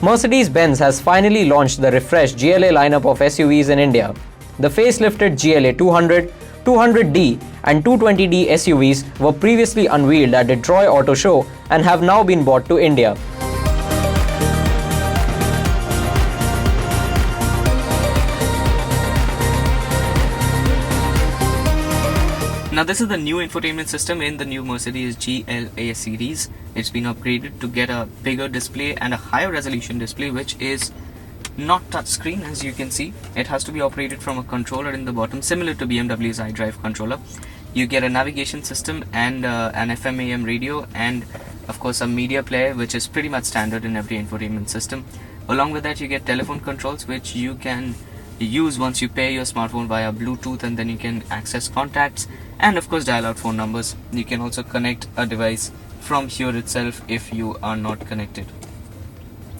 Mercedes-Benz has finally launched the refreshed GLA lineup of SUVs in India. The facelifted GLA 200, 200D and 220D SUVs were previously unveiled at the Troy Auto Show and have now been brought to India. Now this is the new infotainment system in the new Mercedes GLA series. It's been upgraded to get a bigger display and a higher resolution display, which is not touchscreen. As you can see, it has to be operated from a controller in the bottom, similar to BMW's iDrive controller. You get a navigation system and an FM AM radio, and of course a media player, which is pretty much standard in every infotainment system. Along with that, you get telephone controls, which you can use once you pair your smartphone via Bluetooth, and then you can access contacts and of course dial out phone numbers. You can also connect a device from here itself if you are not connected.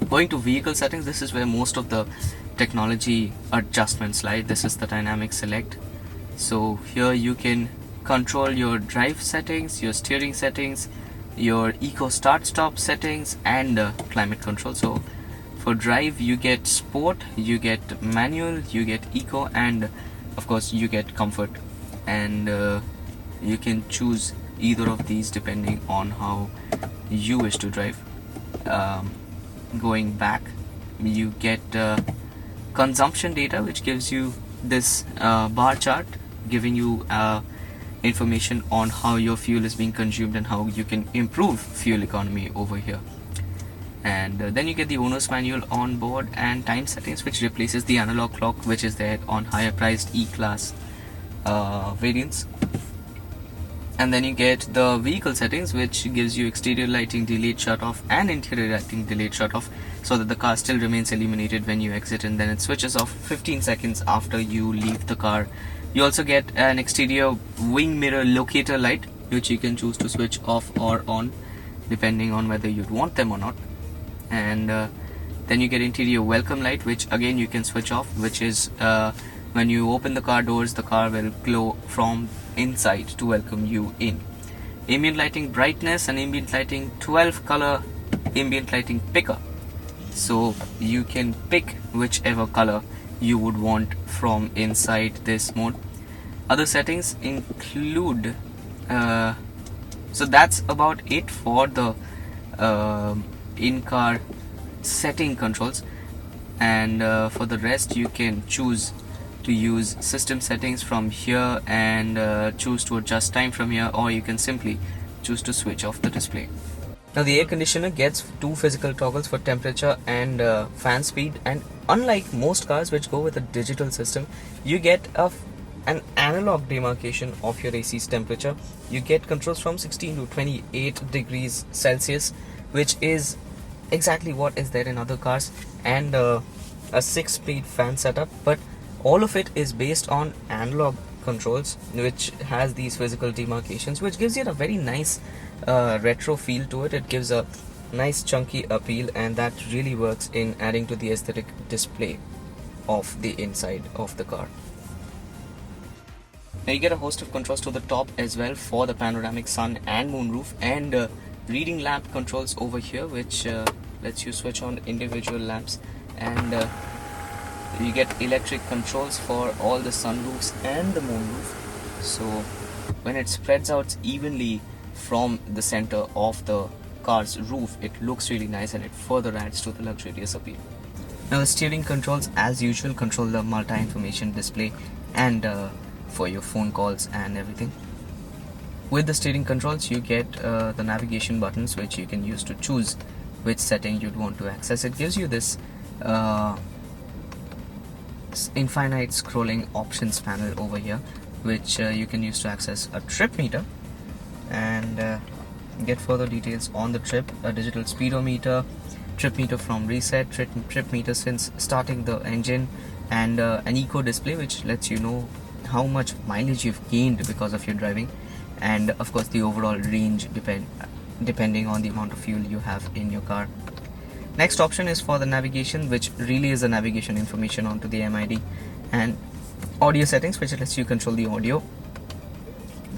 Going to vehicle settings, this is where most of the technology adjustments lie. This is the dynamic select. So here you can control your drive settings, your steering settings, your eco start stop settings, and climate control. So for drive you get sport, you get manual, you get eco, and of course you get comfort. And you can choose either of these depending on how you wish to drive. Going back, you get consumption data, which gives you this bar chart giving you information on how your fuel is being consumed and how you can improve fuel economy over here. And then you get the owner's manual on board and time settings, which replaces the analog clock which is there on higher priced E-Class variants. And then you get the vehicle settings, which gives you exterior lighting delayed shut off and interior lighting delayed shut off, so that the car still remains illuminated when you exit, and then it switches off 15 seconds after you leave the car. You also get an exterior wing mirror locator light, which you can choose to switch off or on depending on whether you'd want them or not. And then you get interior welcome light, which again you can switch off, which is when you open the car doors, the car will glow from inside to welcome you in. Ambient lighting brightness and ambient lighting 12 color ambient lighting picker, so you can pick whichever color you would want from inside this mode. Other settings include so that's about it for the in-car setting controls, and for the rest you can choose to use system settings from here and choose to adjust time from here, or you can simply choose to switch off the display. Now the air conditioner gets two physical toggles for temperature and fan speed, and unlike most cars which go with a digital system, you get an analog demarcation of your AC's temperature. You get controls from 16 to 28 degrees Celsius, which is exactly what is there in other cars, and a 6-speed fan setup, but all of it is based on analog controls, which has these physical demarcations, which gives it a very nice retro feel to it. It gives a nice chunky appeal, and that really works in adding to the aesthetic display of the inside of the car. Now you get a host of controls to the top as well for the panoramic sun and moon roof, and reading lamp controls over here, which lets you switch on individual lamps, and you get electric controls for all the sunroofs and the moonroof. So when it spreads out evenly from the center of the car's roof, it looks really nice and it further adds to the luxurious appeal. Now the steering controls, as usual, control the multi-information display and for your phone calls and everything. With the steering controls you get the navigation buttons, which you can use to choose which setting you'd want to access. It gives you this infinite scrolling options panel over here, which you can use to access a trip meter and get further details on the trip, a digital speedometer, trip meter from reset, trip meter since starting the engine, and an eco display which lets you know how much mileage you've gained because of your driving, and of course the overall range depending on the amount of fuel you have in your car. Next option is for the navigation, which really is the navigation information onto the MID, and audio settings, which lets you control the audio.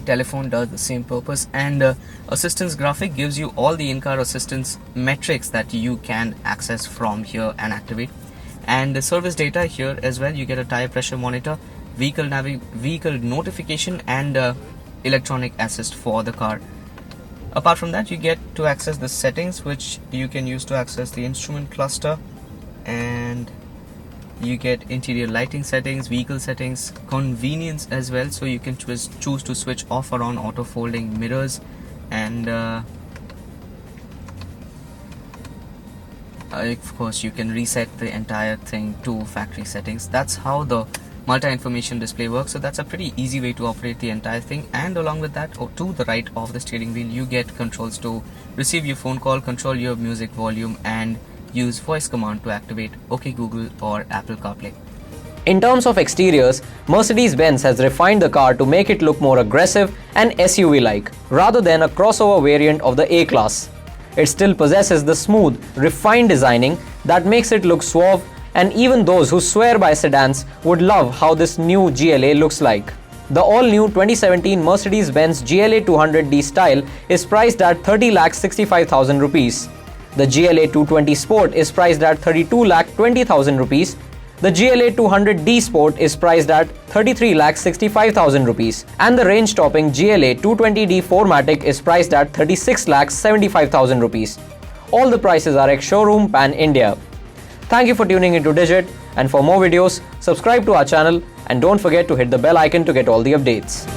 telephone does the same purpose, and assistance graphic gives you all the in-car assistance metrics that you can access from here and activate. And the service data here as well, you get a tire pressure monitor, vehicle notification, and electronic assist for the car. Apart from that, you get to access the settings, which you can use to access the instrument cluster, and you get interior lighting settings, vehicle settings, convenience as well, so you can choose to switch off or on auto folding mirrors, and of course you can reset the entire thing to factory settings. That's how the multi-information display works. So that's a pretty easy way to operate the entire thing. And along with that, to the right of the steering wheel, you get controls to receive your phone call, control your music volume, and use voice command to activate OK Google or Apple CarPlay. In terms of exteriors, Mercedes-Benz has refined the car to make it look more aggressive and SUV-like, rather than a crossover variant of the A-Class. It still possesses the smooth, refined designing that makes it look suave, and even those who swear by sedans would love how this new GLA looks like. The all-new 2017 Mercedes-Benz GLA 200D style is priced at 30,65,000 rupees. The GLA 220 Sport is priced at 32,20,000 rupees. The GLA 200D Sport is priced at 33,65,000 rupees, and the range-topping GLA 220D 4MATIC is priced at 36,75,000 rupees. All the prices are ex-showroom pan-India. Thank you for tuning into Digit, and for more videos, subscribe to our channel and don't forget to hit the bell icon to get all the updates.